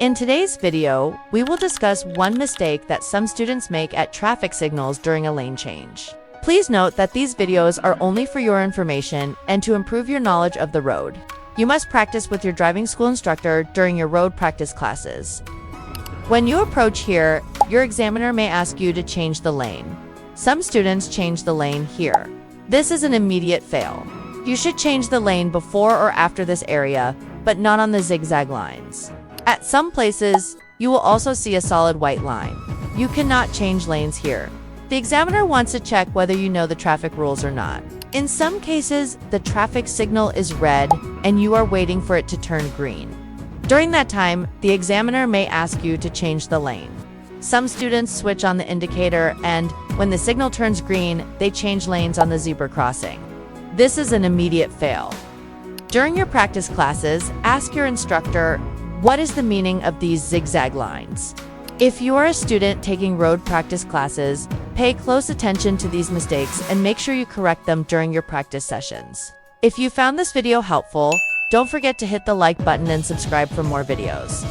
In today's video, we will discuss one mistake that some students make at traffic signals during a lane change. Please note that these videos are only for your information and to improve your knowledge of the road. You must practice with your driving school instructor during your road practice classes. When you approach here, your examiner may ask you to change the lane. Some students change the lane here. This is an immediate fail. You should change the lane before or after this area, but not on the zigzag lines. At some places, you will also see a solid white line. You cannot change lanes here. The examiner wants to check whether you know the traffic rules or not. In some cases, the traffic signal is red and you are waiting for it to turn green. During that time, the examiner may ask you to change the lane. Some students switch on the indicator and, when the signal turns green, they change lanes on the zebra crossing. This is an immediate fail. During your practice classes, ask your instructor, what is the meaning of these zigzag lines? If you are a student taking road practice classes, pay close attention to these mistakes and make sure you correct them during your practice sessions. If you found this video helpful, don't forget to hit the like button and subscribe for more videos.